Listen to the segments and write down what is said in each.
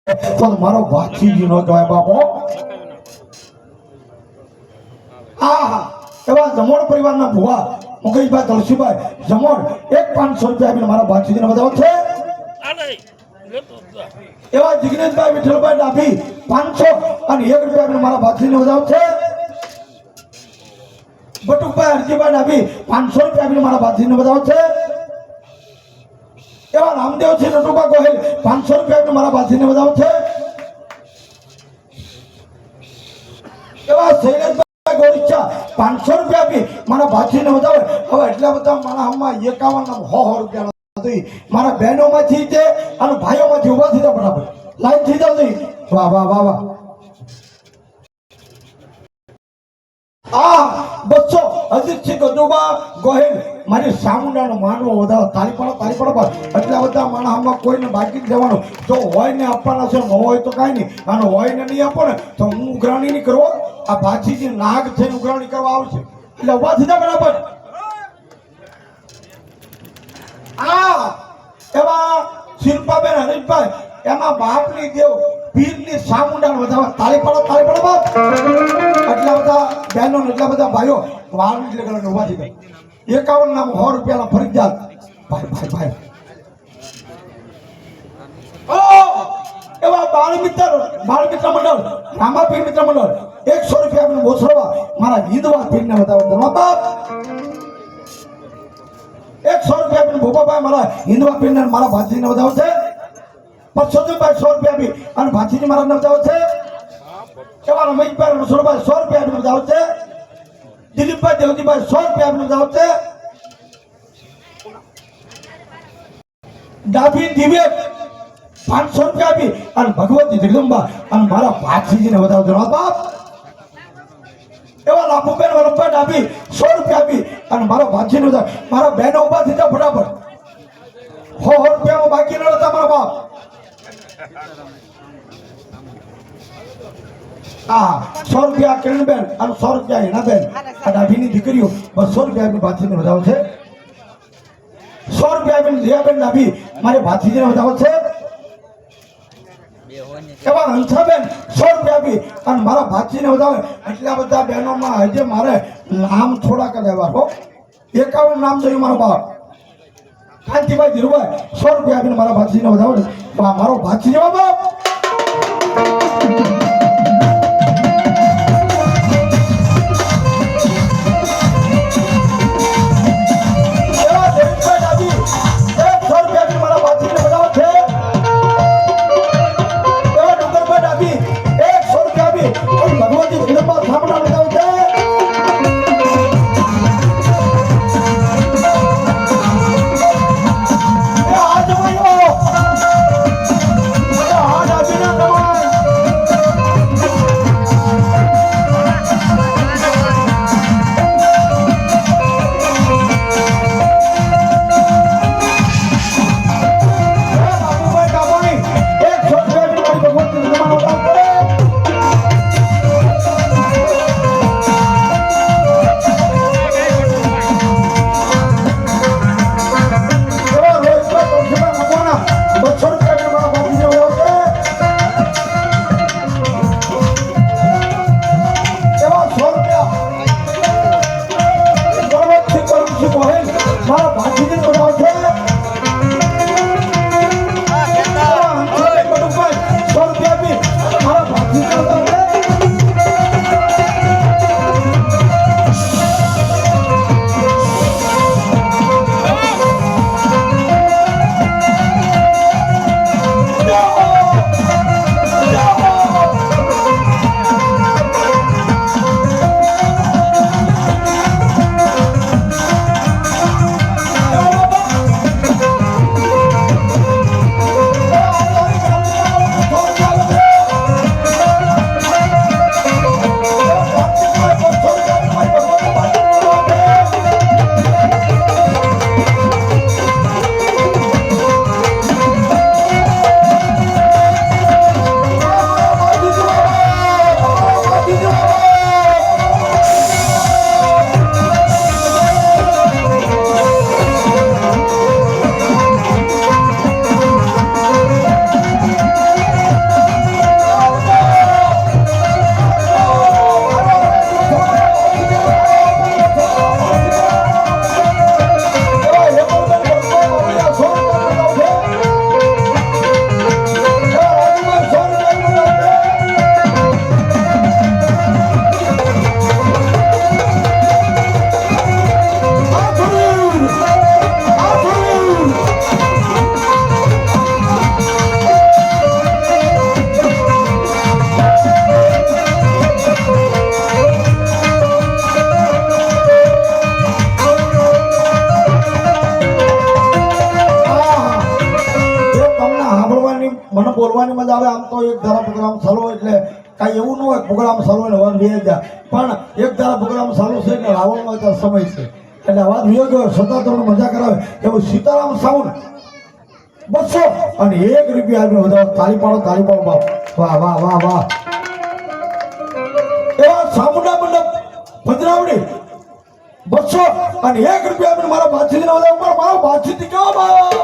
તો મારો ભાતીજી નો જોય બાપો આ એવા જમોડ પરિવારના ભુવા મુકેશભાઈ તુલસીભાઈ જમોડ 500 રૂપિયા આપીને મારા ભાતીજીને વધાવો છે એવા જિગ્નેશભાઈ વિઠ્ઠલભાઈ ડાભી 500 અને 1 રૂપિયા આપીને મારા ભાતીજીને વધાવો છે બટુકભાઈ હરજીભાઈ ડાભી 500 રૂપિયા આપીને મારા ભાતીજીને વધાવો છે એવા રામદેવજી નટુબા ગોહિલ 500 રૂપિયા આપીને મારા ભાતીજીને વધાવો છે એવા શૈલેષભાઈ ગોરીચા 500 રૂપિયા આપી મારા ભાતીજીને વધાવે હવે એટલા બધા મારા 51 રૂપિયા મારા બહેનોમાંથી છે અને ભાઈઓમાંથી ઉભા થઈ જાવ બરાબર લાઈન થઈ જાવ નહીં વાહ વાહ વાહ વાહ આ 200 અજીતસિંહ ગજુબા ગોહિલ મારી સામુંડાનો માનવો વધારો તારી પણ એટલા બધા માણસમાં કોઈને બાકી જવાનું જો હોય ને આપવાના છે ન હોય તો કાંઈ નહીં અને હોય ને નહીં આપો ને તો હું ઉઘરાણી નહીં કરવો આ ભાતીજી નાગ થઈને ઉઘરાણી કરવા આવશે એટલે ઉભા થઈ જાવ બરાબર આ એવા શિલ્પાબેન હરીશભાઈ એના બાપની દેવ પીરની સામુંડાને વધારે તાળી પડો બાપ એટલા બધા બહેનો એટલા બધા ભાઈઓ વાળની લગન ઉભા થઈ ગયા 51 નામ 100 રૂપિયાના ફરજિયાત ભાઈ એવા બાળ મિત્ર મંડળ રામાપીર મિત્ર મંડળ 100 રૂપિયા મોસરવા મારા હિંદવા પીરને વધારે બાપ 100 રૂપિયા ભોપાભાઈ મારા હિન્દવા પીરને મારા ભાતીજીને વધાવો છે પરસોત્તમભાઈ 100 રૂપિયા આપી અને ભાતીજી મારા વધાવો છે એવા રમેશભાઈ રસોડભાઈ 100 રૂપિયા આપીને વધાવો છે દિલીપભાઈ દેવજીભાઈ 100 રૂપિયા આપીને વધાવો છે ડાભી દિવ્ય 500 રૂપિયા આપી અને ભગવતી જગદંબા અને મારા ભાતીજીને વધાવો છે બાપ એવા લાભુબેન વલ્લભભાઈ ડાભી 100 રૂપિયા આપી અને મારો ભાતીજીને વધાવો મારા બહેનો ઉભા થઈ જાવ ફટાફટ 100 રૂપિયામાં બાકી ન રહેતા મારા બાપ આ 100 રૂપિયા કિરણબેન અને 100 રૂપિયા હિનાબેન આ ડાભીની દીકરીઓ 200 રૂપિયા આપીને ભાતીજીને વધાવો છે 100 રૂપિયા આપીને દિયાબેન ડાભી મારે ભાતીજીને વધાવો છે એવા હંસાબેન 100 રૂપિયા આપી અને મારા ભાતીજીને વધાવે એટલા બધા બહેનોમાં હજે મારે નામ થોડાક લેવા હો 51 નામ જોયું મારો બાપ કાંતિભાઈ ધીરુભાઈ 100 રૂપિયા આપીને મારા ભાતીજીને વધાવે મારો ભાતીજી બાપ મજા આવે આમ તો એક ધારા પ્રોગ્રામ ચાલુ હોય એટલે કાંઈ એવું ન હોય પ્રોગ્રામ ચાલુ હોય ને વર બે જાય પણ એક ધારા પ્રોગ્રામ ચાલુ છે એટલે રાવણનો અત્યારે સમય છે એટલે અવાજ વિયો ગયો છતાં તમને મજા કરાવે એવું સીતારામ સાઉન્ડ 200 અને 1 રૂપિયા આપણે વધારો તાળી પાડો બાપ વાહ વાહ વાહ વાહ એવા સામુંડા મંડપ ભદ્રાવડી 200 અને 1 રૂપિયા આપણે મારા બાદશાહજીને વધારો મારો બાદશાહજી કેવો બાપ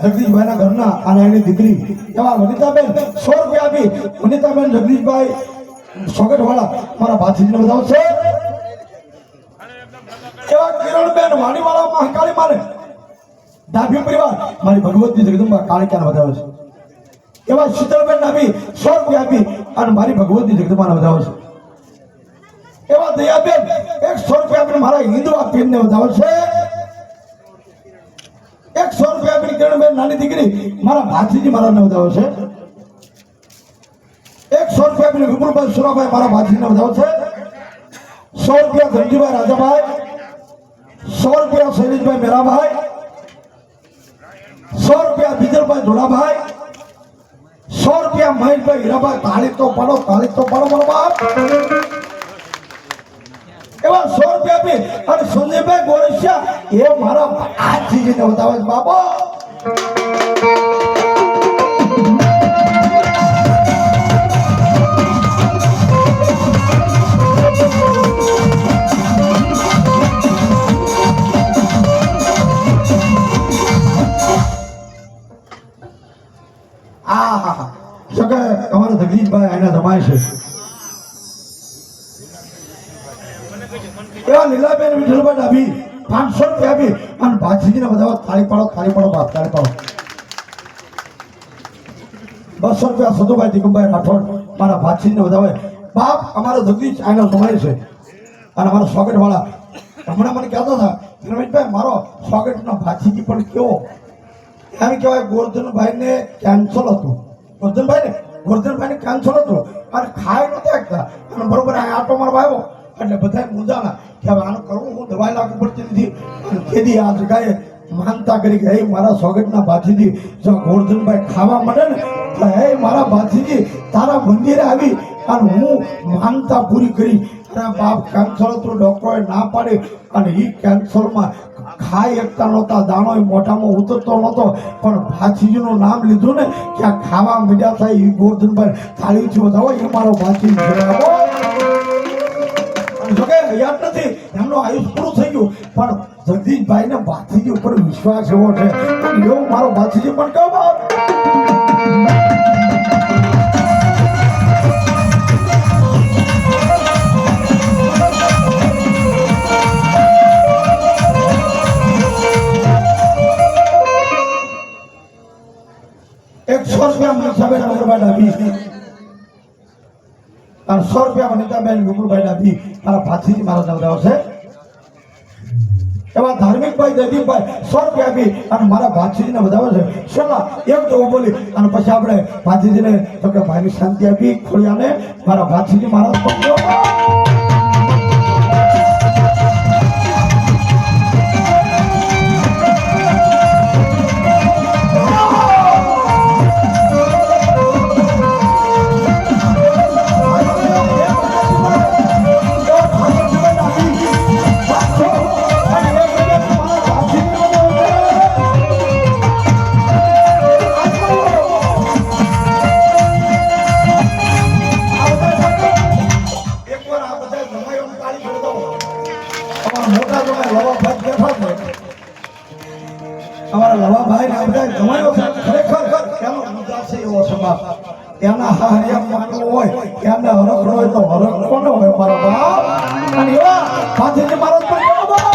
જગદીશભાઈના ઘરના અને એની દીકરી એવા વનિતાબેન 100 રૂપિયા આપી વનિતાબેન જગદીશભાઈ સોગટવાળા મારા ભાથીજીને વધાવશે. એવા કિરણબેન વાણીવાળા મહાકાળી માને ડાભી પરિવાર મારી ભગવતી જગદંબા કાળિકાને વધાવે છે. એવા શીતળબેન નાભી 100 રૂપિયા આપી અને મારી ભગવતી જગદંબાને વધાવે છે. એવા દયાબેન 100 રૂપિયા આપીને મારા હિન્દુઆ પીરને વધાવે છે. 100 રૂપિયા આપીને કિરણબેન નાની દીકરી મારા ભાથીજી મહારાજને વધાવે છે. 100 રૂપિયા વિપુલભાઈ સુરાભાઈ મારા ભાજીને વધાવ છે 100 રૂપિયા ધનજીભાઈ રાજાભાઈ 100 રૂપિયા શૈલેષભાઈ મેરાભાઈ 100 રૂપિયા બીજલભાઈ ધોળાભાઈ 100 રૂપિયા મહેશભાઈ હીરાભાઈ તાળી તો પડો મારો બાપ એવા 100 રૂપિયા આપી અને સંજયભાઈ ગોરસિયા એ મારા આજીને વધાવે છે બાપો અમારા જગદીશભાઈ એના જમાય છે એવા લીલાબેન વિઠ્ઠલભાઈ ડાભી 500 રૂપિયા આપી અને ભાજીજીને બધા થાળી પાડો બાપ થાળી પાડો 200 રૂપિયા સદુભાઈ દિગમભાઈ રાઠોડ મારા ભાજીજીને વધાવે બાપ અમારો જગદીશ એનો જમાય છે અને અમારો સ્વાગત વાળા હમણાં મને કહેતા હતા રમેશભાઈ મારો સ્વાગતનો ભાજીજી પણ કેવો એમ કહેવાય ગોરધનભાઈને કેન્સલ હતું ગોરધનભાઈને કેન્સલ હતું અને ખાઈ નહોતા શકતા અને બરોબર આ આટો મારવા આવ્યો એટલે બધા મુંજાણા કે હવે આનું કરવું હું દવાઈ લાગુ પડતી નથી અને કેદી આ જગાએ માનતા કરી કે હે મારા સ્વાગતના ભાથીજી જો ગોરધનભાઈ ખાવા મળે ને તો હે મારા ભાથીજી તારા મંદિરે આવી અને હું માનતા પૂરી કરી અરે બાપ કેન્સલ હતું ડોક્ટરોએ ના પાડી અને એ કેન્સરમાં ખાઈ એકતા નહોતા દાણો મોઢામાં ઉતરતો નહોતો પણ ભાથીજીનું નામ લીધું ને કે આ ખાવા મીડિયા થાય એ ગોરધનભાઈ થાળીથી વધાવો એ મારો ભાથીજી જોકે યાદ નથી એમનો આયુષ પૂરું થઈ ગયું પણ જગદીશભાઈ ને ભાથીજી ઉપર વિશ્વાસ એવો છે એવું મારો ભાથીજી પણ કહો બાપ મનીષાબેન અમરભાઈ ડાભી અને 100 રૂપિયા વનિતાબેન વિપુલભાઈ ડાભી મારા ભાથીજી મારા નવરાવ છે એવા ધાર્મિકભાઈ જયદીપભાઈ 100 રૂપિયા આપી અને મારા ભાથીજીને વધાવે છે છેલ્લા એક તો બોલી અને પછી આપણે ભાથીજીને તો કે ભાઈની શાંતિ આપી ખોડિયાને મારા ભાથીજી મારા અમારા લવાભાઈ ને બધા જમાયો ખરેખર એનો મુદ્દા છે એવો સમાજ એના હારિયા માનવું હોય એને હરખ હોય તો હરખ કોનો હોય મારો બાપ અને એવા ભાથીજી મારો પણ બાપ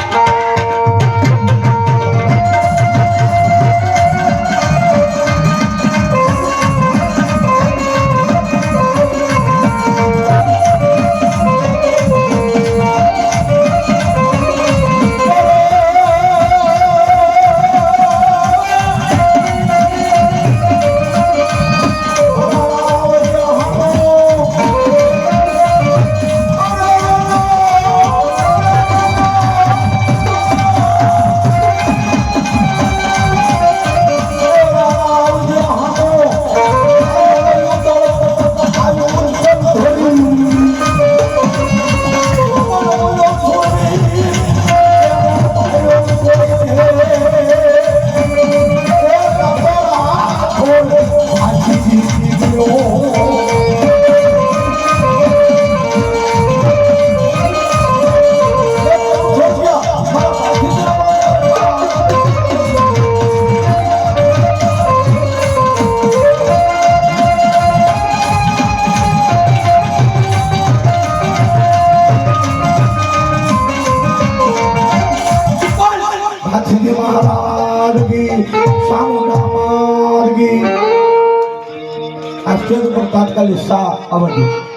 તાત્કાલિક સા આવડ્યું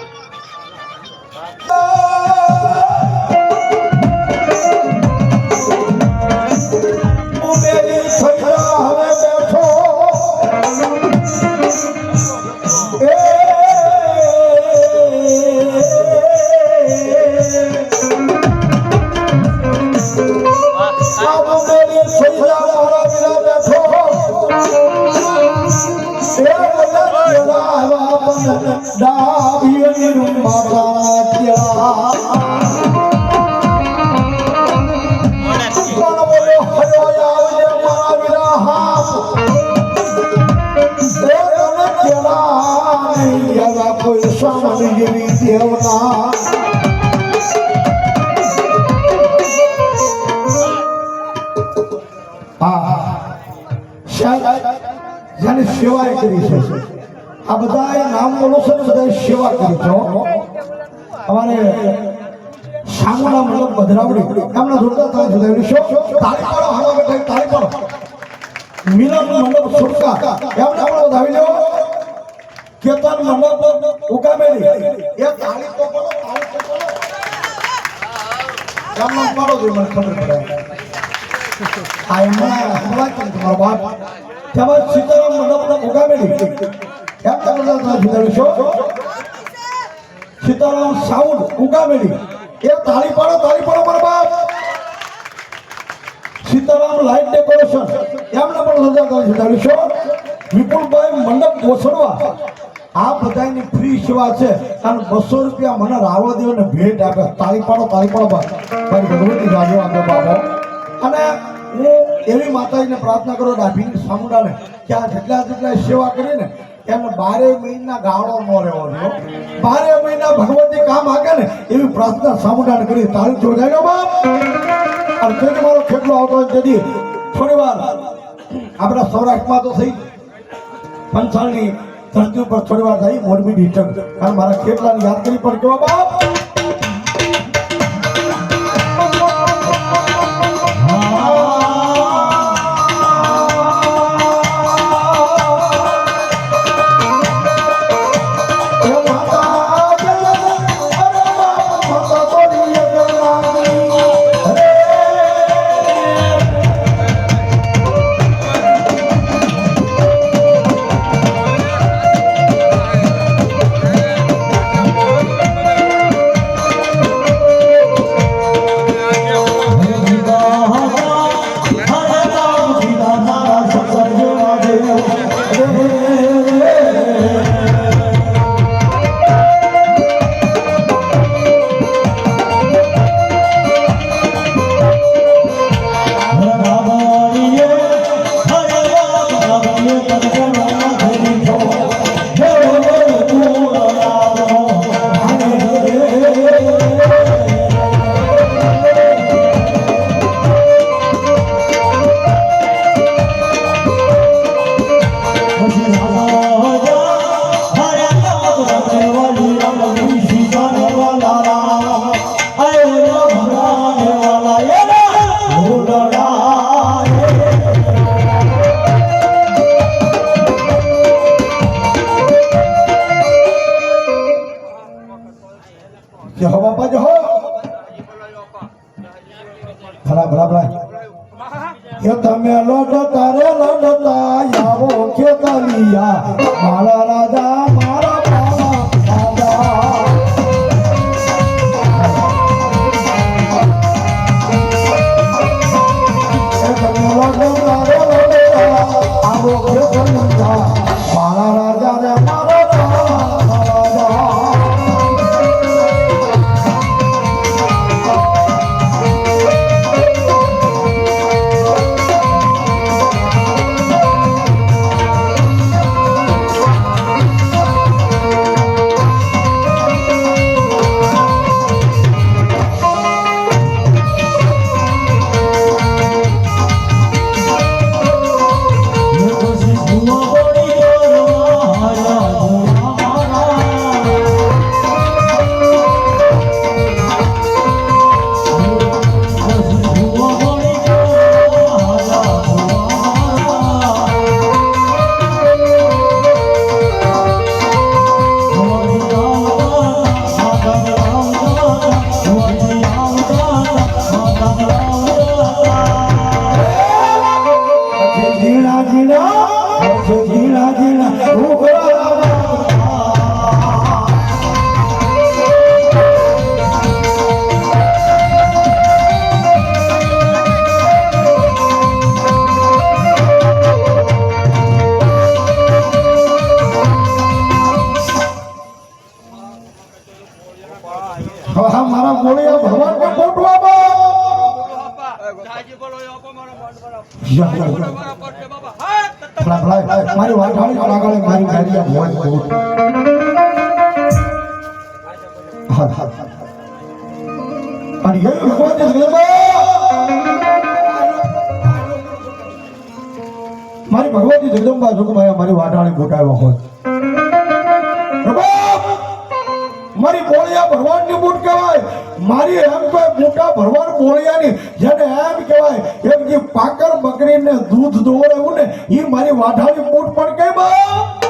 ડાબીઓની માતા ત્યાં કોણ બોલો હયો આવજે મારા વિરહા એ તને કેળા નહીં એવા કોઈ સામની જેવી દેવના જેની સેવા કરી છે આ બધા નામ બોલો છો ને બધા સેવા કરી છો અમારે સામુના મતલબ ભદ્રાવડી એમના જોડતા થાય છે શો તાળી પાડો હાલો બેટા તાળી પાડો મિલન મંડપ સુરકા એમને પણ વધાવી લ્યો કેતન મંડપ ઉગામેલી એ તાળી તો બોલો તાળી તો બોલો એમનો પાડો જો મને ખબર પડે આ એમના કે તમારો બાપ તેમાં સીતારામ મંડપ ઉગામેલી એમ તમને થાય શો સીતારામ સાઉન્ડ ઉગામેલી એ તાળી પાડો મારા બાપ સીતારામ લાઈટ ડેકોરેશન એમને પણ સજા કરી છે શો વિપુલભાઈ મંડપ ગોસડવા આ બધાની ફ્રી સેવા છે અને 200 રૂપિયા મને રાવળદેવને ભેટ આપે તાળી પાડો ભાઈ ભગવતી જાજો આપે બાબો અને હું એવી માતાજીને પ્રાર્થના કરું ડાભીની સામુંડાને કે આ જેટલા સેવા કરીને એને 12 મહિના ગાળો ન રહેવો જોઈએ 12 મહિના ભગવતી કામ આગે ને એવી પ્રાર્થના સામુંડાને કરી તાળી જોડાયો બાપ અને કોઈ મારો ખેટલો આવતો હોય તેથી થોડી વાર આપણા સૌરાષ્ટ્રમાં તો થઈ પંચાળની ધરતી ઉપર થોડી વાર થઈ મોરબી ડિસ્ટ્રિક્ટ અને મારા ખેટલાને યાદ કરી પણ કેવો બાપ તમે લડતા રે લડતા આવો ખેતલિયા મારા રાજા મારા પાવા રાજા તમે લડતા રે લડતા આવો ખેતલિયા મારા રાજા રે મારા રાજા હા મારા બોલિયા ભગવાનને બોટવા બા મારી વાઘાણી આગળ મારી ગાડીયા ભગવાન બોટ હા હા અને એ ભગવાન મારી ભગવતી જગદંબા જોગમાયા મારી વાઘાણી બોટાવ્યો હોય મારી બોળિયા ભરવાડની બૂટ કહેવાય મારી એમ કોઈ મોટા ભરવાડ બોળિયાની જેને એમ કહેવાય એમ કે પાકર બકરીને દૂધ દોવડાવું ને એ મારી વાઢાની બૂટ પણ કઈ બા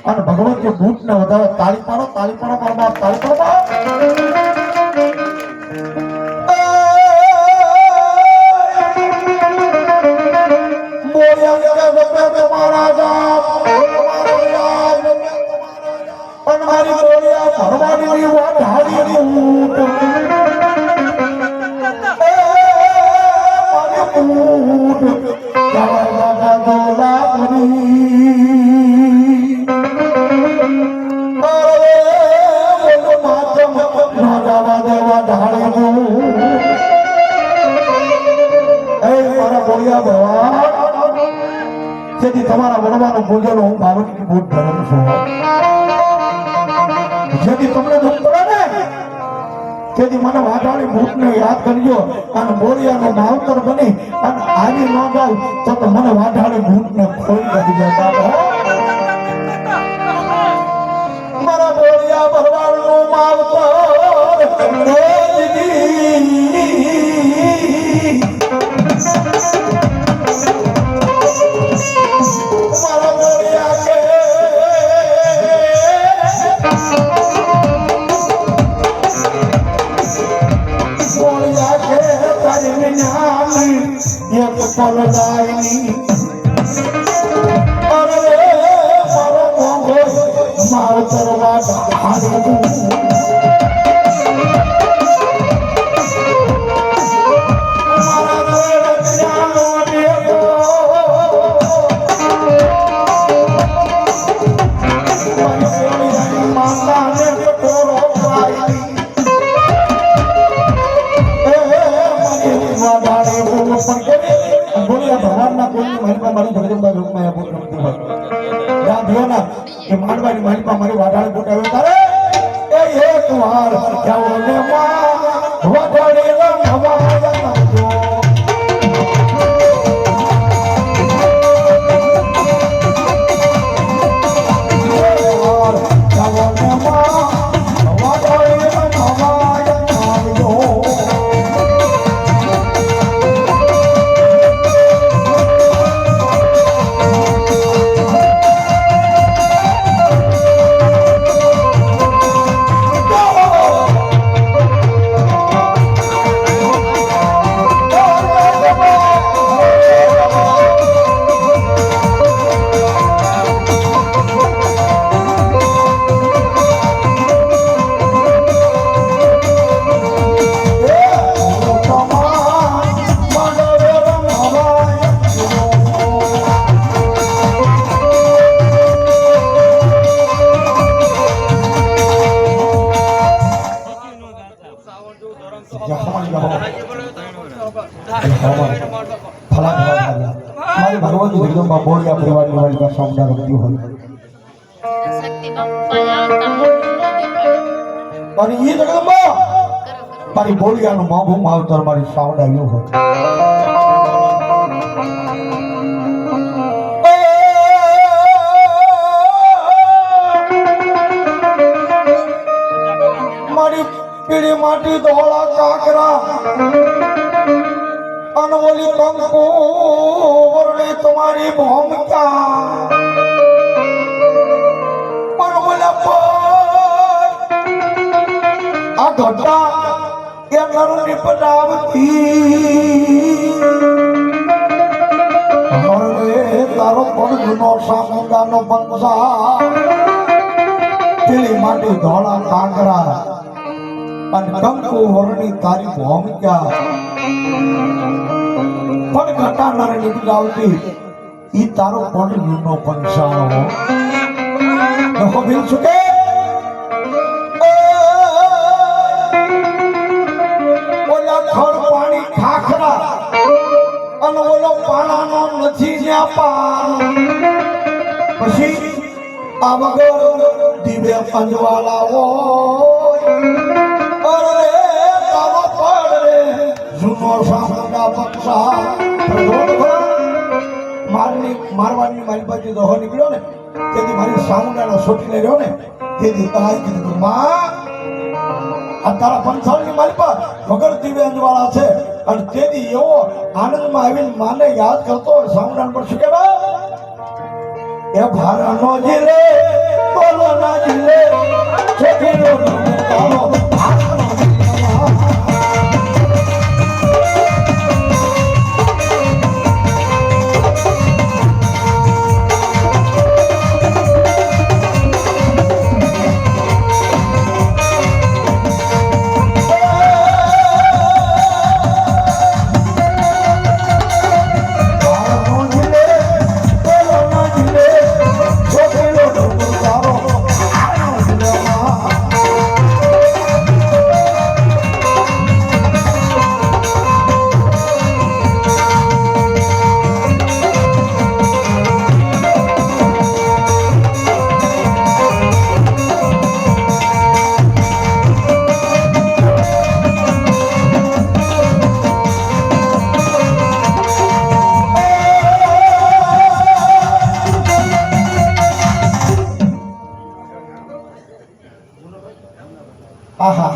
અને ભગવાન કે બૂટ ને વધારે તાળી પાડો મારા બાપ તાળી પાડો તમારા વડવાનું બોલેલો હું બાવનની બૂટ ધરું છું જેથી તમને દુઃખ પડે ને તેથી મને વાઘાણી બૂટને યાદ કરજો અને બોલિયાનો માવતર બની અને આવી ન જાય તો મને વાઘાણી બૂટને ખોઈ કરી જતા મારા બોલિયા ભરવાડનું માવતર વાર જાઓને માં વડોળી રમવાયા નાખજો. મારી ભગવતી જગદંબા બોળિયા પરિવારની વાળી સામના રમતી હોય અને એ જગદંબા મારી બોળિયાનું માભું માવતર મારી સાવડાવ્યું હોય. મારી પીળી માટી ધોળા કાકરા અનવોલી કંકુ વરણી તમારી ભૂમિકા પણ મને આ ઘટા એ નરની પડાવતી હવે તારો પણ જૂનો સામુંડાનો બંસા પીળી માટી ધોળા કાકરા અને કંકુ વરણી તારી ભૂમિકા પણ ઘટાનાર નીકળી આવતી ઈ તારો પણ નો પંસાળો નહો બિલ છુકે ઓલા ખડ પાણી ખાખરા અને ઓલો પાણાનો નથી જ્યાં પાર પછી આ વગર દિવ્ય પંજવાળા હોય અરે તારો પડ રે જૂનો સામુંડા પક્ષા મારવાની મારી બાજુ દહો નીકળ્યો ને તેથી મારી સામુંડાનો સોટી લઈ રહ્યો ને તેથી તાઈ કીધું માં આ તારા પંચાળની મારી પર વગર દિવ્ય અંજવાળા છે અને તેથી એવો આનંદમાં આવીને માને યાદ કરતો હોય સામુંડા પર શું કહેવાય એ ભારાનો જીલે બોલો ના જીલે છોકરીનો તારો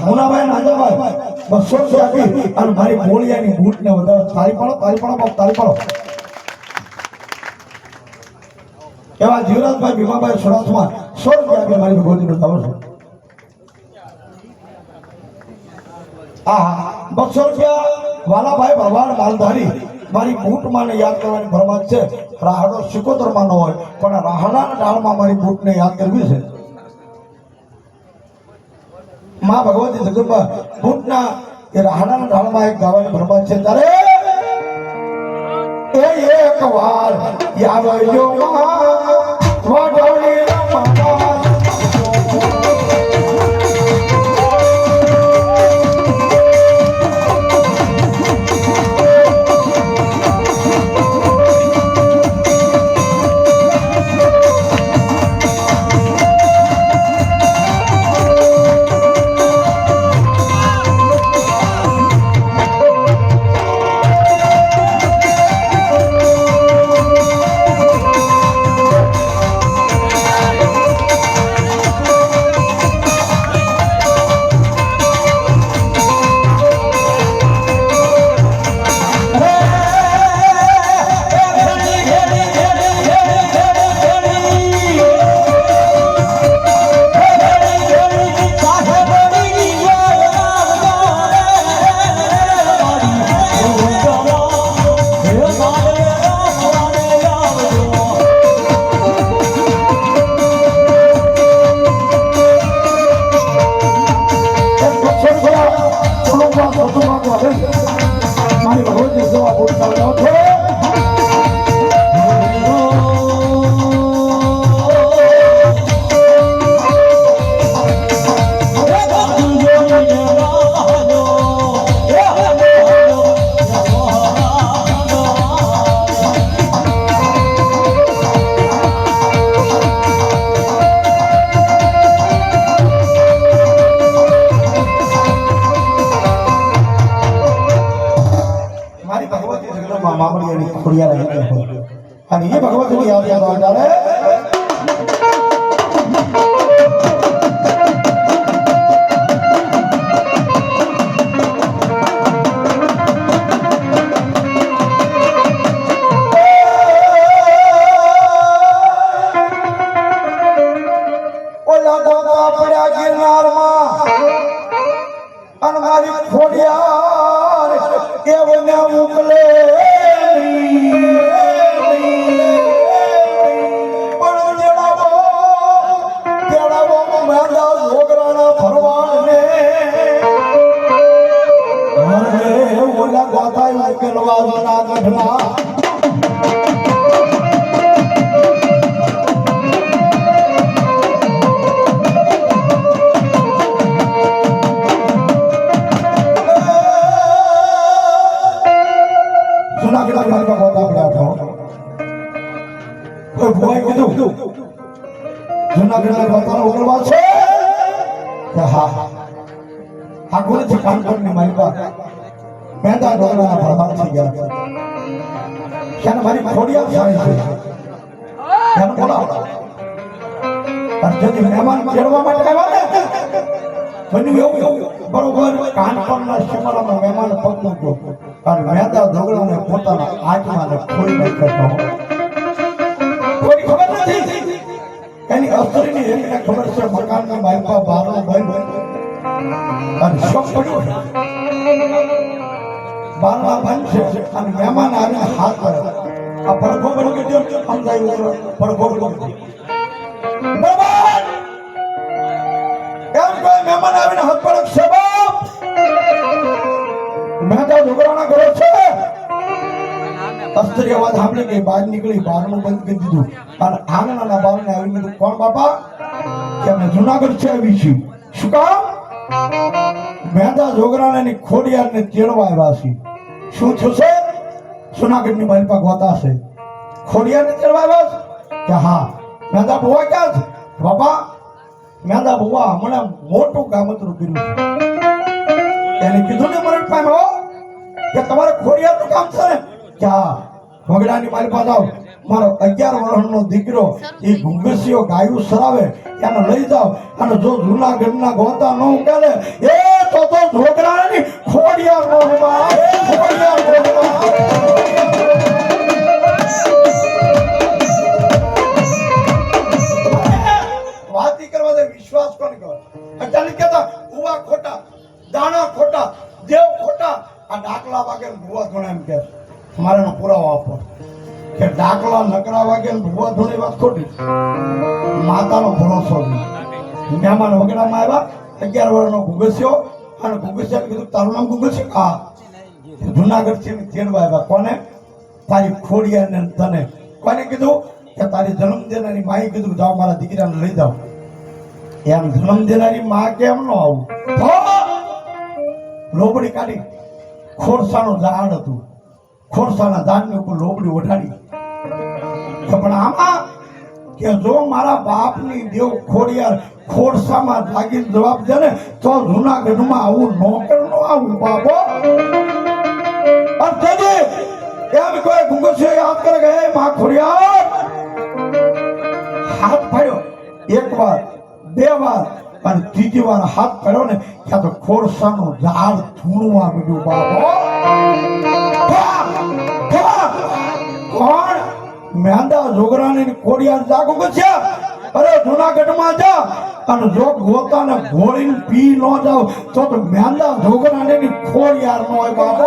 મુનાભાઈ નાજાભાઈ 200 આપી અને મારી બોળિયાની બૂટને વધારે તારી પડો બાપ તારી પડો એવા જીવરાજભાઈ ભીમાભાઈ સુરતમાં 100 આપી મારી ભગવતીનો દાવો છે. 200 વાલાભાઈ ભરવાડ માલધારી મારી બૂટ માને યાદ કરવાની ફરમાન છે. રાહડો સિકોતર માં ન હોય પણ રાહડાના ડાળમાં મારી બૂટને યાદ કરવી છે. માં ભગવતી જગદંબા ભૂતના એ રાહડાના ઢાળમાં એક ગાવાની ફરમાન છે. તારે એ એક વાર યાદ આવજો વડોળી રમવા મામડીની ખોડિયાર આવી હોય અને એ ભગવતીની યાદ યાદ આવે બરોબર કાનપણના શિમરામાં મહેમાન પગ અને મેદા ઢોકળાને પોતાના આત્માને ખોઈ નાખ્યો કોઈ ખબર નથી એની અસ્ત્રીની એકને ખબર છે મકાનના માલપા બારનો બંધ અને શોક પડ્યો બારણા બંધ છે અને મહેમાન આવીને હાથ કરે આ પડઘો બની ગયો સમજાયું પડઘો બની બરાબર એમ કોઈ મહેમાન આવીને હાથ પડક છે બાપ મેદા ઢોકળાના ઘરે છે અસ્ત્રી અવાજ સાંભળી ગઈ બહાર નીકળી બારણું બંધ કરી દીધું અને આંગણાના બારણે આવી કીધું કોણ બાપા કે અમે જુનાગઢ છે આવી છીએ શું કામ મેદા જોગરાણાની ખોડિયારને તેડવા આવ્યા છીએ શું થશે જુનાગઢની માલપા ગોતા છે ખોડિયારને તેડવા આવ્યા છે કે હા મેદા બુવા ક્યાં છે બાપા મેદા બુવા હમણાં મોટું કામતરું કર્યું છે એને કીધું ને મરણ પામ્યો કે તમારે ખોડિયારનું કામ છે ને કે હા વગડાની મારી પાસે આવ મારો 11 વર્ષનો દીકરો એ ગુંગસીઓ ગાયું સરાવે એને લઈ જાવ અને જો જૂનાગઢના ગોતા ન ઉકેલે એ તો ઢોકરાની ખોડિયાર નો ખોડિયાર વાતી કરવા દે વિશ્વાસ કોણ કરો અચાનક કેતા ઉવા ખોટા દાણા ખોટા દેવ ખોટા આ ડાકલા વાગે ભૂવા ધોણા એમ કે મારાનો પુરાવો આપો કે ડાકલા નકરા વાગે ભૂવા ધોણી વાત ખોટી માતાનો ભરોસો નહીં મહેમાન વગેરેમાં આવ્યા 11 વર્ષનો ગુગસ્યો અને ગુગસ્યાને કીધું તારું નામ ગુગસ્યો હા જુનાગઢ થી તેડવા આવ્યા કોને તારી ખોડિયાને તને કોને કીધું કે તારી જન્મ દેનારી માએ કીધું જાઓ મારા દીકરાને લઈ જાઓ એમ જન્મ દેનારી માં કેમ ન આવું લોબડી કાઢી ખોરસાનું ઝાડ હતું ખોરસાના ઝાડની ઉપર લોબડી ઓઢાડી પણ આમાં કે જો મારા બાપની દેવ ખોડિયાર ખોરસામાં લાગી જવાબ દે ને તો જૂનાગઢમાં આવું નોકર નો આવું બાપો એમ કોઈ ગુંગો યાદ કરે ગયે માં ખોડિયાર હાથ ફાડ્યો એક વાર બે વાર અને ત્રીજી વાર હાથ પડ્યો ને ત્યાં તો ખોરસાનું ઝાડ ધૂણવા મીડ્યું બાપો કોણ મેંદા જોગરાની ખોડિયાર જાગો છે અરે જૂનાગઢમાં જા અને જો ગોતાને ઘોડીને પી ન જાવ તો મેંદા જોગરાની ખોડિયાર નો હોય બાપો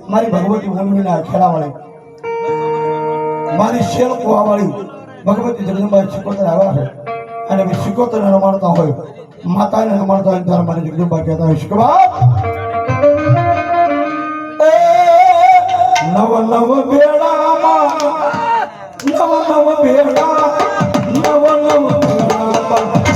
મારી ભગવતી ઉર્મિલા ખેડાવાળી મારી શેર કુવાવાળી ભગવતી જગદંબા શિકોતર આવ્યા છે અને અમે શિકોતર રમાડતા હોય માતાને રમાડતા હોય ત્યારે મને જગદંબા કહેતા હોય શિકવા નવ નવ બેડામાં નવ નવ બેડા નવ નવ બેડામાં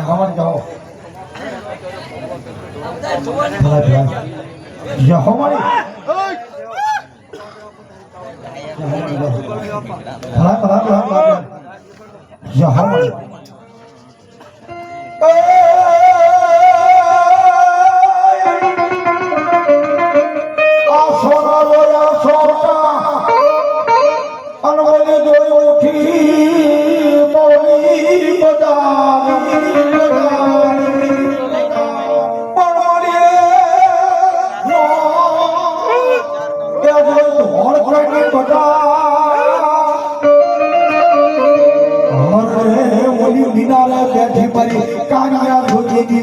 હવાને જાઓ જાઓ મારી ભલા ભલા ભલા ભલા જાઓ મારી બેઠી મારી કાંગા ધોતી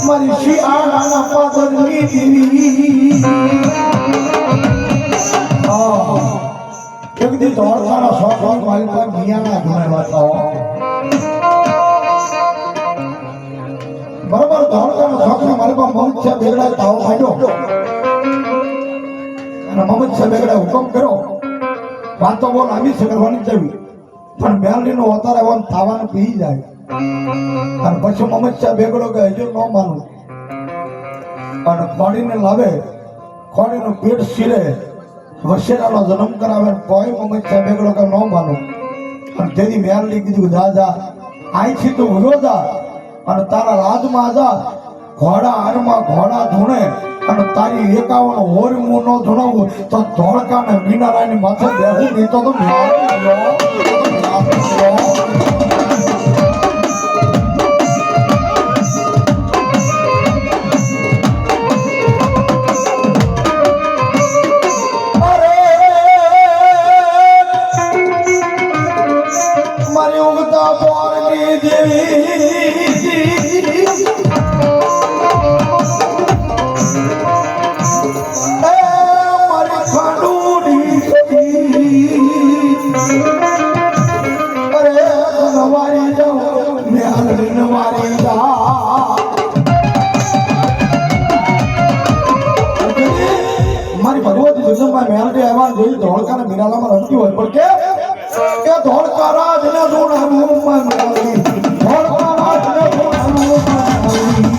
મારી શિયાળાના પાદરની દેવી એક દી દોડવાનો શોખ હોય મારી પાસે મિયાના ગુનેવા થાવ બરોબર દોડવાનો શોખ ને મારી પાસે મમદ છે બેગડા થાવ માંડ્યો અને મમદ છે બેગડા હુકમ કર્યો વાતો બોલ આવી છે કરવાની જવી પણ મેલડીનો અવતાર એવો થાવાનું પી જાય અને પછી મમદ છે બેગડો કે હજુ ન માનું અને ખોડીને લાવે ખોડીનું પેટ શીરે વશેરાનો જન્મ કરાવે કોઈ મમ્મી સાહેબ એકડો કે ન માનું અને તેની મેલડી કીધું દાદા અહીંથી તું ઉડો જા અને તારા રાજમાં જા ઘોડા હારમાં ઘોડા ધૂણે અને તારી 51 હોરી હું ન ધૂણાવું તો ધોળકાને મીનારાયની માથે બેહું નહીં તો મારી ભગવતી જગદંબા મેલડી આવ્યા જોઈ ધોળકાને મીરાલામાં રમતી હોય પણ કે ધોળકા રાજને જોડાનું મેલડી ધોળકા રાજને જોડાનું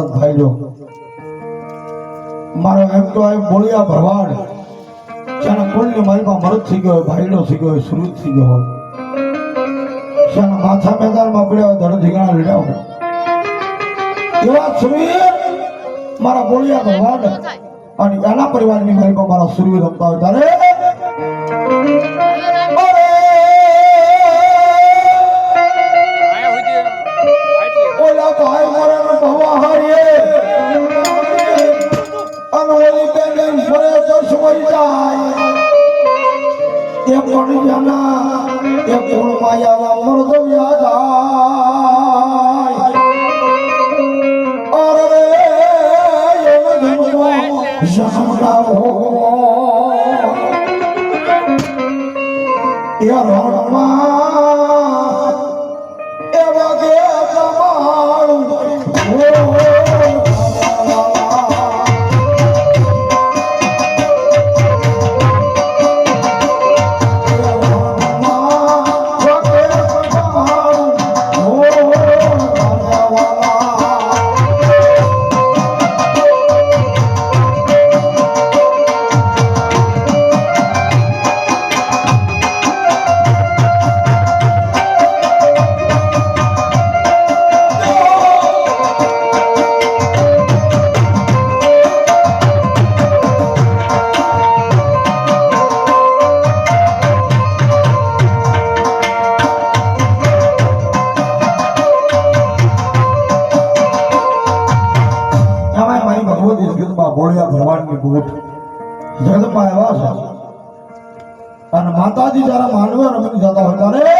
મરદ ભાઈજો મારો એમ તો આ બોલિયા ભરવાડ જેના કુળને મારી પાસે મરદ થઈ ગયો હોય ભાઈડો થઈ ગયો હોય સુરત થઈ ગયો હોય જેના માથા મેદાનમાં પડ્યા હોય ધડ ધીંગણા લીધા હોય એવા સુરવીર મારા બોલિયા ભરવાડ અને એના પરિવારની મારી પાસે મારા સુરવીર રમતા હોય ત્યારે ઓલા ભાઈ મારા ભવા હારીએ અનોલી બેન ફરે દર્શ મરી જાય એ પણ જાના એ કોણ માયા મરદ યાદ આય અરે એમ જન્મો જન્મના હો એ રણમાં એ વાગે તમારું બોળિયા ભગવાનની બૂટ જગતમાં આવ્યા છે અને માતાજી જયારે માનવે રમીને જતા હોય ત્યારે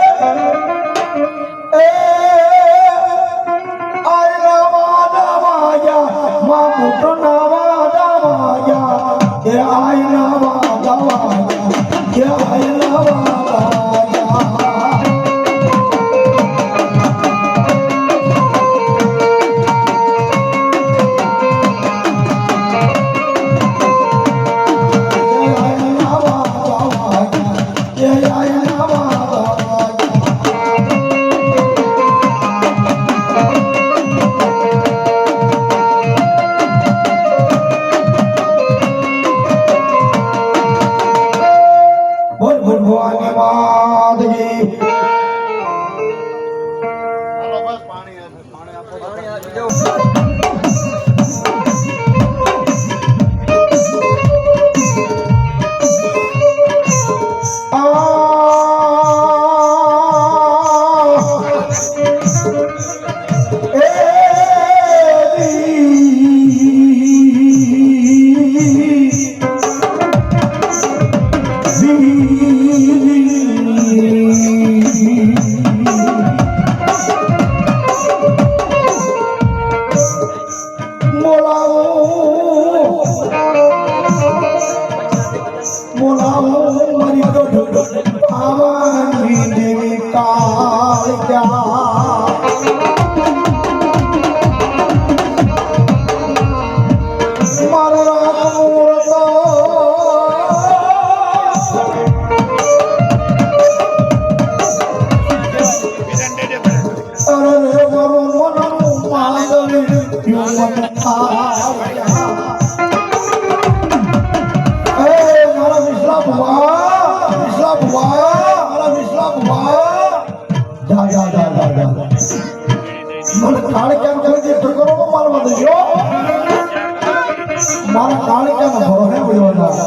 મારા કાળિકાનો ભરોસે પડ્યો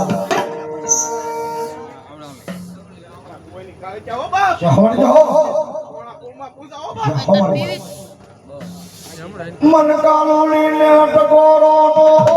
મન કાળો લીને ટકોરો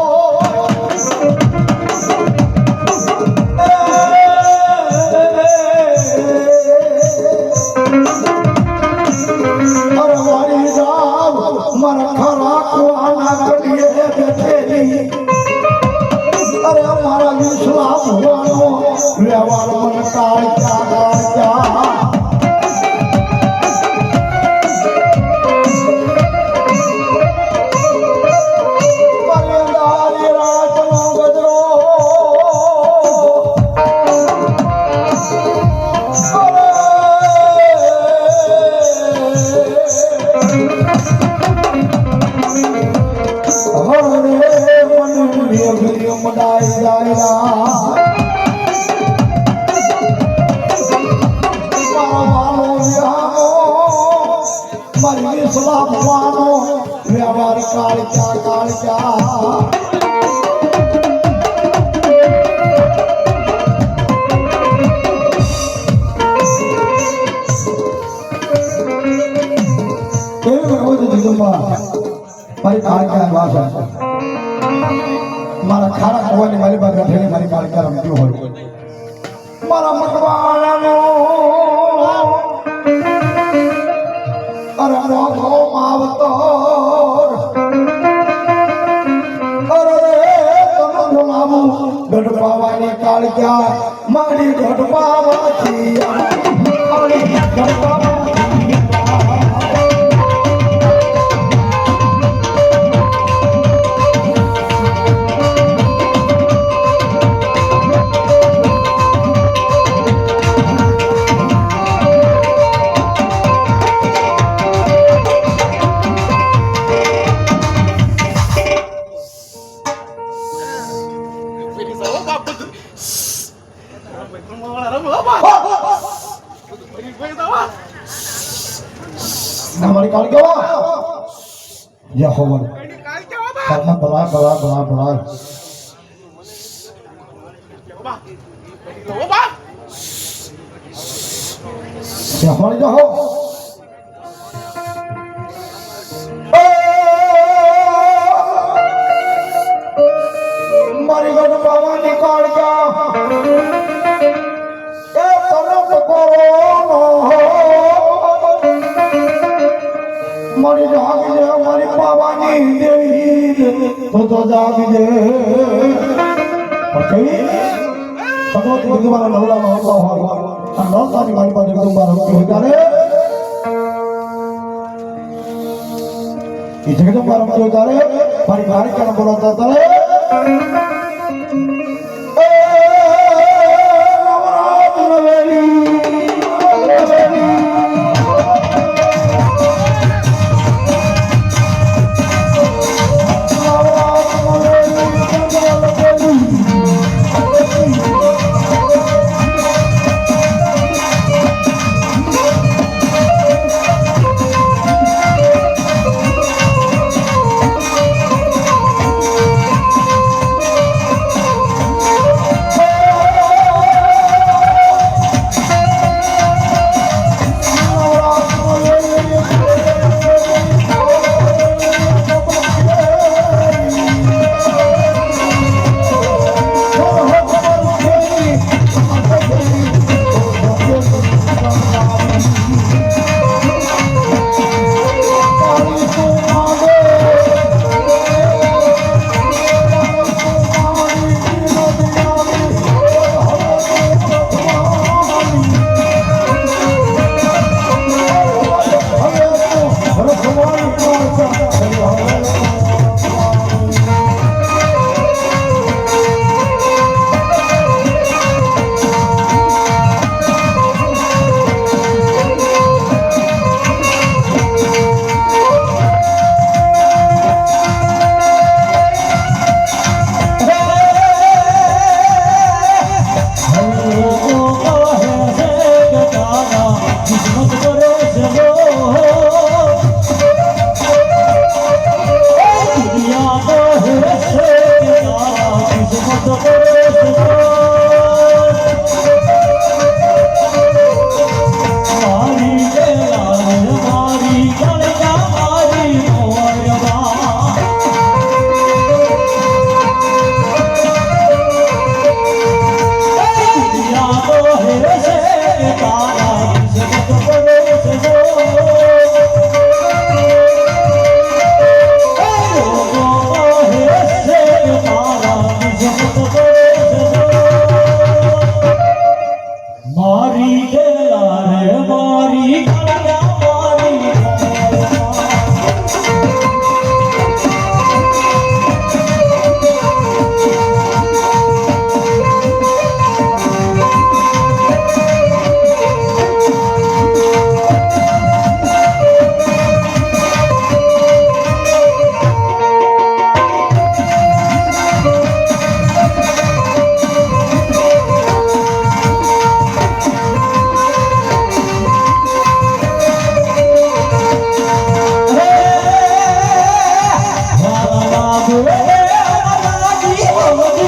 ડાય ડાયરા મારી સલાહ ભવાનો વ્યવહાર કાળક્યા મારી કાળક્યા વાસ મારા ખાડા કવાની મારી બાદ ગઠેલી મારી કાળક્યા રમતી હોય મારા મકવાણાનો અરે મોગો માવતર અરે તનો બોલાવું ગઢપાવાની કાળક્યા મારી ગઢપાવાથી મારી ગઢપાવા हमारी काल क्या हुआ या हो मन करना बड़ा बड़ा बड़ा बड़ा या हमारी जो हो मारी गण बाबा निकाल क्या ए तलब करो मारी जाग दे मारी बाबानी देवी तो जाग दे ओके भगवती भगवान नवला नवला हो और नवला की मारी बात तुम बार हो जाने इस जगह तुम बार हो जाने मारी बारी क्या बोलता था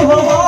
ભલા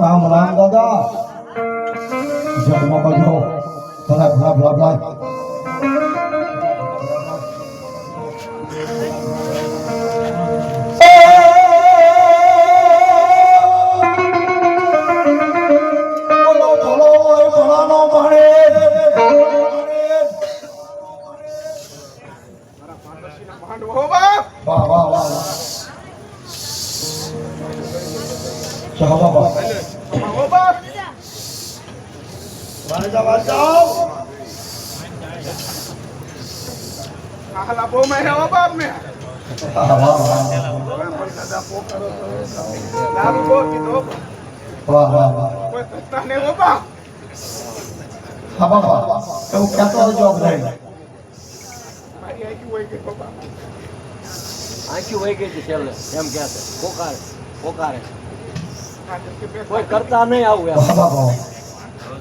રામ રામ દાદા જગમાં બધો ભલા ભલા ભલા આલા બહુ મહિના હો બાપ ને લાભ બહુ કીધો વાહ વાહ વાહ કોઈ સસ્તા ને હો બાપ હા બાપા એવું કહેતો હતો આપણે મારી આખી હોય ગઈ હો બાપ આંખી વહી ગઈ છે છેલ્લે એમ કહે છે પોકારે આજે કે કોઈ કરતા નહીં આવું એમ વાહ વાહ વાહ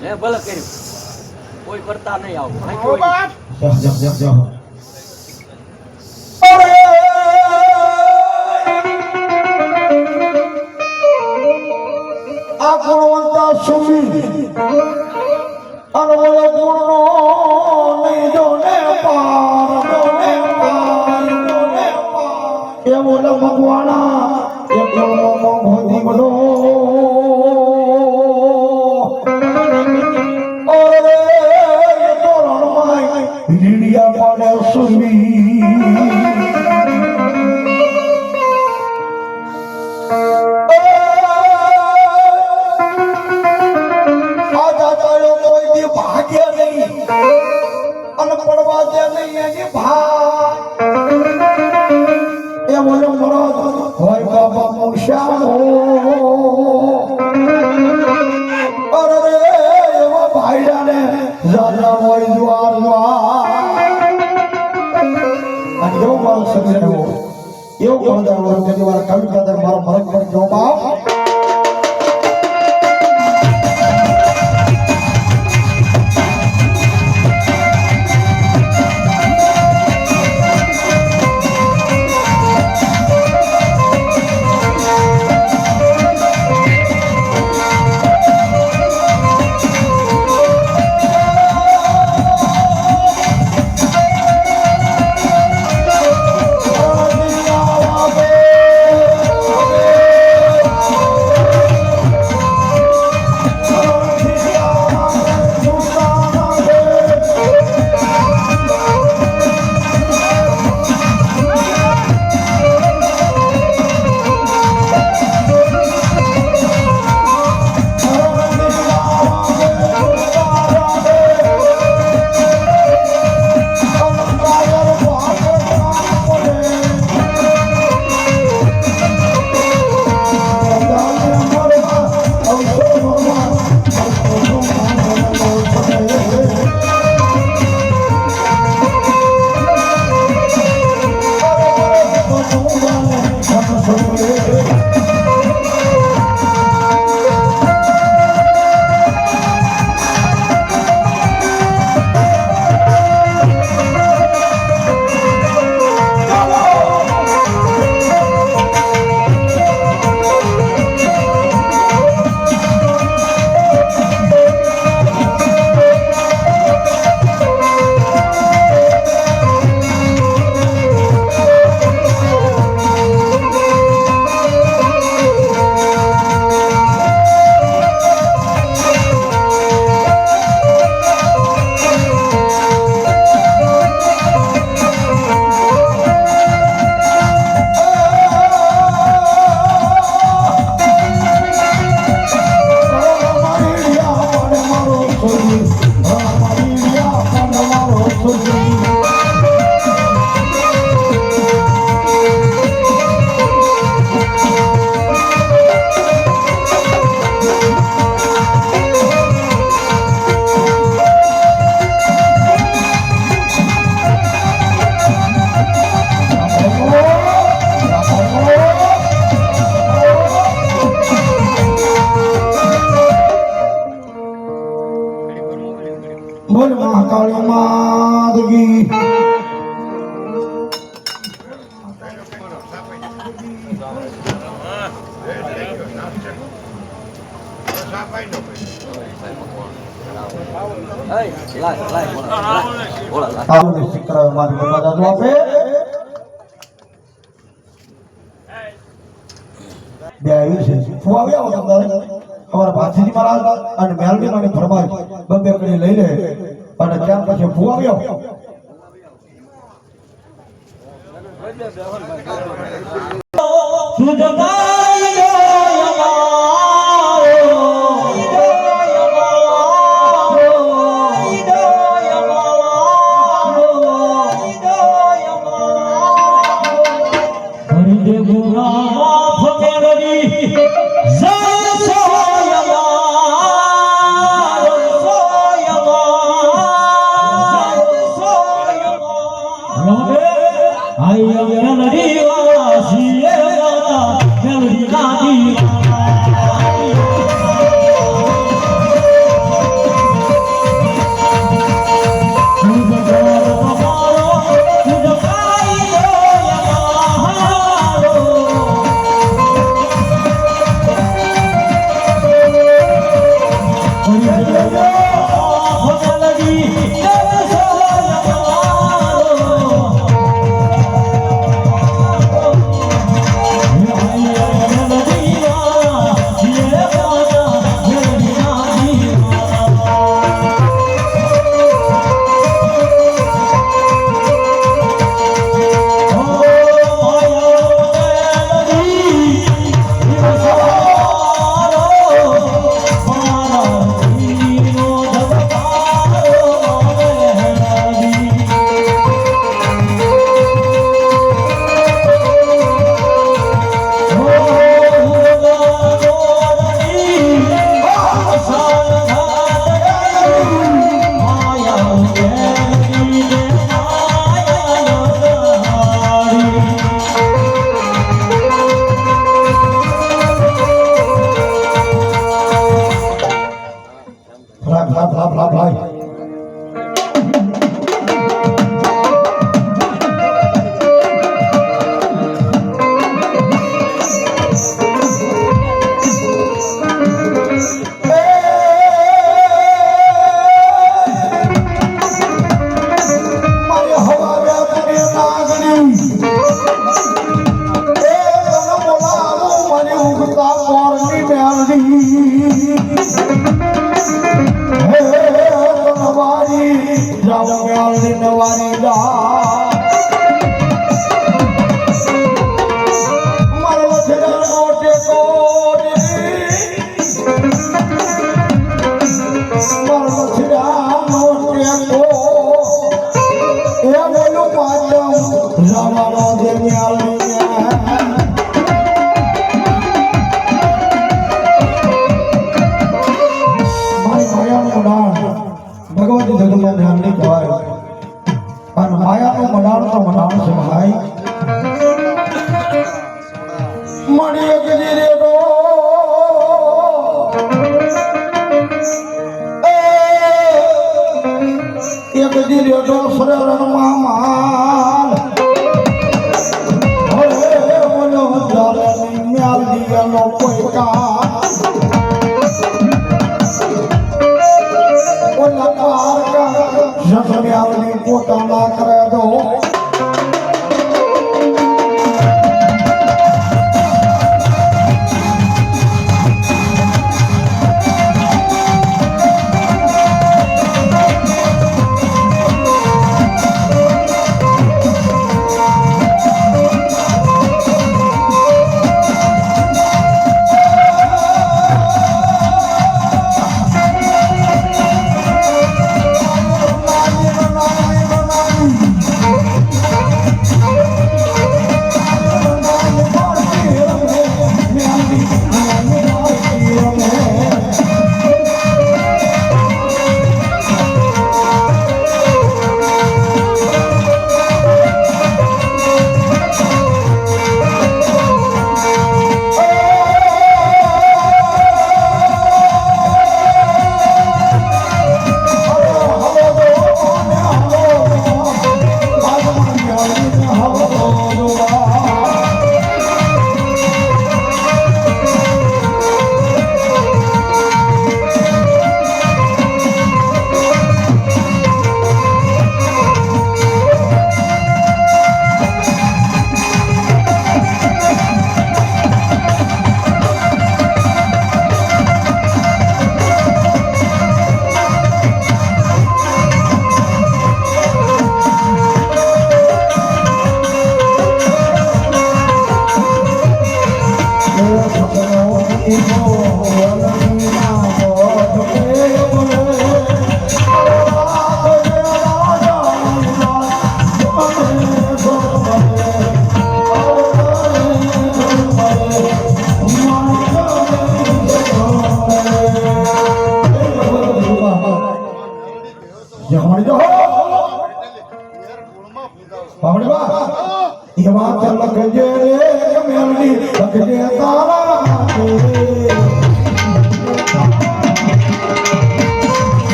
હે ભલે કર્યું કોઈ કરતા નહીં આવું આંખી હો વહી ગઈ. બાપ જય જય જય આ ગુણવંતા સુમી અને ઓલો ગુણનો નહીં જોને પાર એ ઓલા ભગવાના એ ગુણનો મોંઘો દીવડો ઓરે એ તો રણમાય રીડિયા પાડે સુમી ભાગ્ય નહીં અને પડવા દે નહીં એની ભાગ એ બોલો મરદ હોય બાબા મુશાનો અરે રે એવા ભાઈડાને રાજા હોય દ્વાર અને એવો મારો સમય એવો પડદાર તેની વાર કવિ કદાચ મારો ફરક પડી ગયો બાપ બોલ મહાકાળી માદગી આવું શિકર મારી બધા તો આપે બે આવી છે ફુવાવ્યા હો તમારે અમારા ભાથીજી મહારાજ અને મેલડી માની ફરમાઈ બબે કરી લઈ લે અને ત્યાં પછી ફુવાવ્યો સુજતાઈ ભગવતી જગદંબા ધ્યાનની કહેવાય અને માયાનું મંડાણ તો મંડાણ છે ભાઈ મણી ગીરી રે ડો એક ગીરી ડો સરરણ મામાલ હરે ઓલો જાલે મ્યાલ દીવાનો કોઈ કા જગમ્યાલની પોતાના કરે દો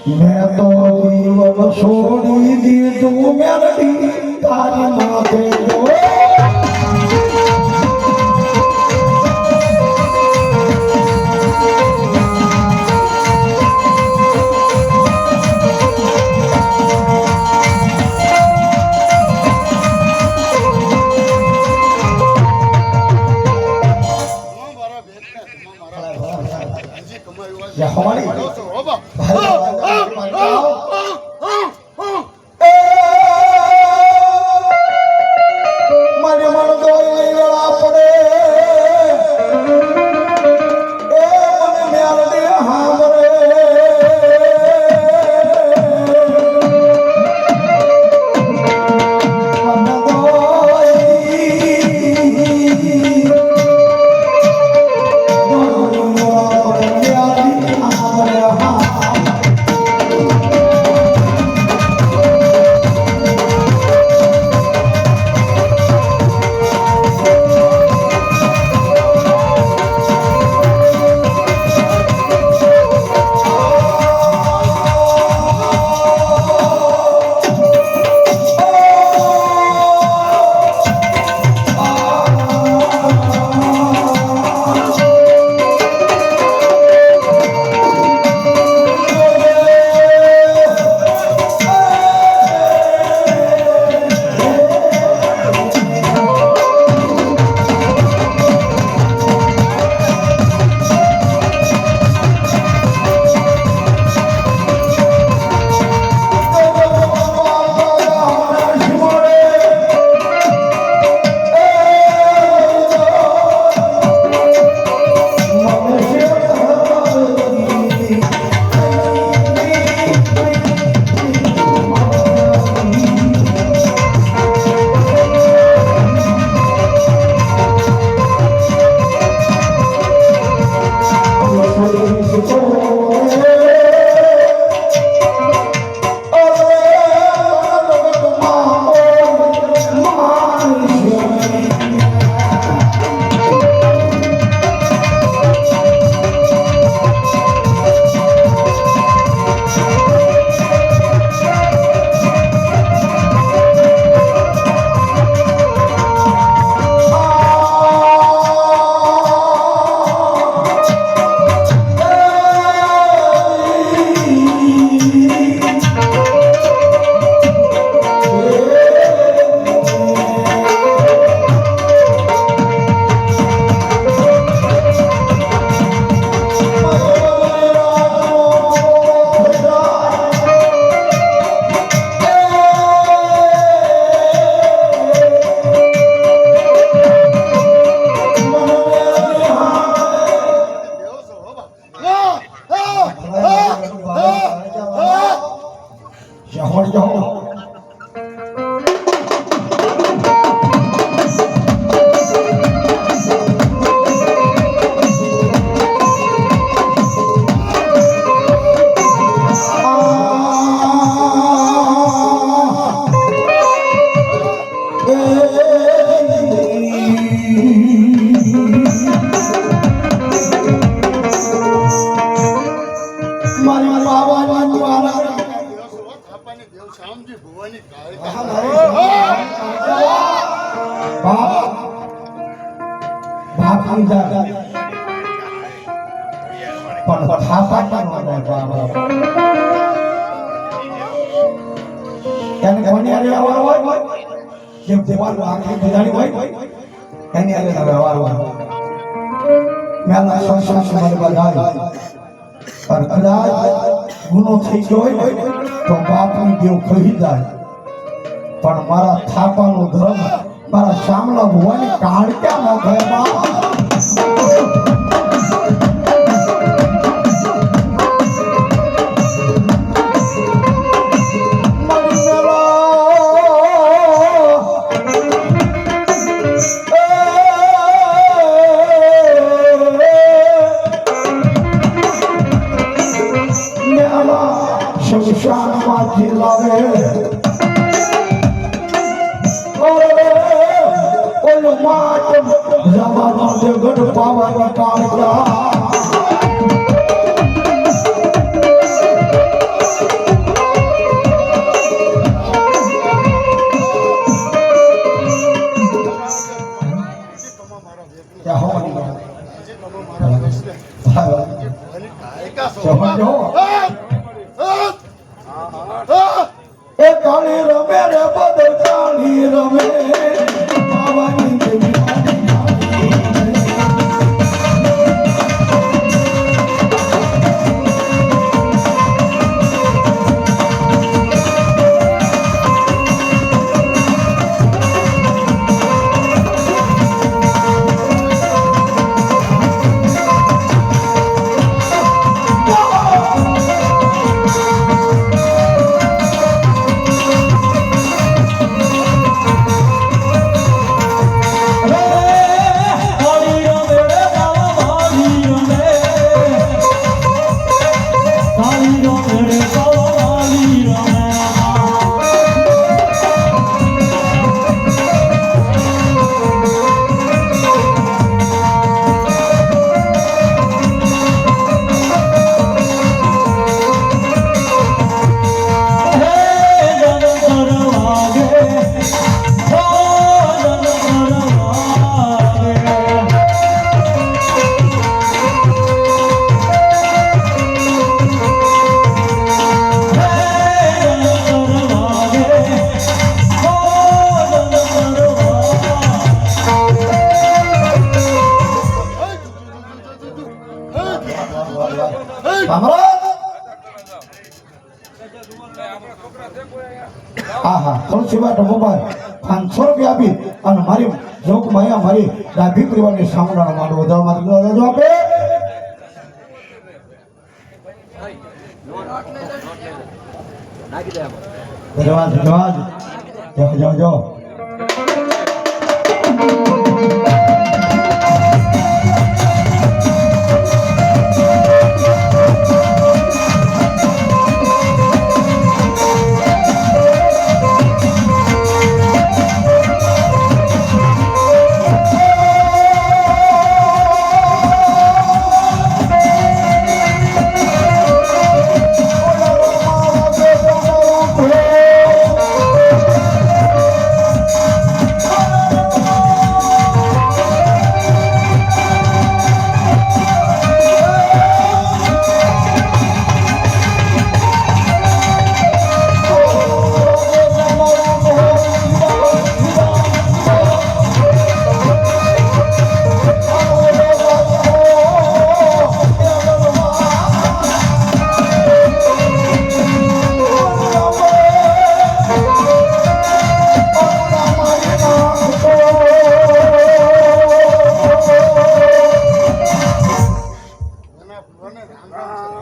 मैं तो जीवन छोड़ છોડી દીધું મેલડી તારી માથે જો Ya, hawali. Mari mana doi wala pade. Mane myal de hamre. Mana doi. ગુનો થઈ ગયો હોય તો બાપની દેવ કહી જાય પણ મારા થાપાનો ધર્મ મારા શામલા ભુવાની કાળ ક્યાં ન ગયો શમશાનમાંથી લાવે ઓલો માટ જવાનો જગત પાવાની કાળજા કાળી રમે રે બદર કાળી રમે બાવાની દેવી કાળી રમે. આહા તુલસીબા ડબોબાઈ 500 રૂપિયા આપી અને મારી જોકમાં મારી ડાભી પરિવારની સામુડાનો માંડવો વધારવા માટે આપે. નાખી દે આમાં. ધન્યવાદ ધન્યવાદ. જાઓ જાઓ જાઓ.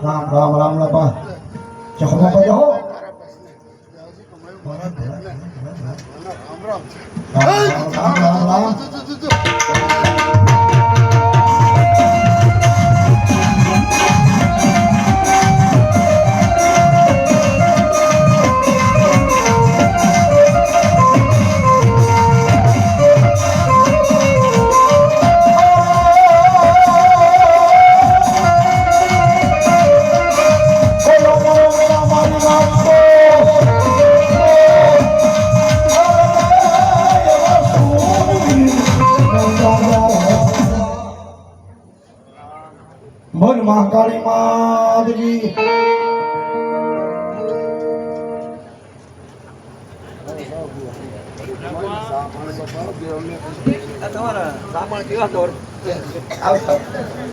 રામ રામ રામ લાપા ચખો બાપા જાઓ. રામ રામ રામ. બોલ મહાકાળી માતજી. તમારા સામાન કેવા તો આવતા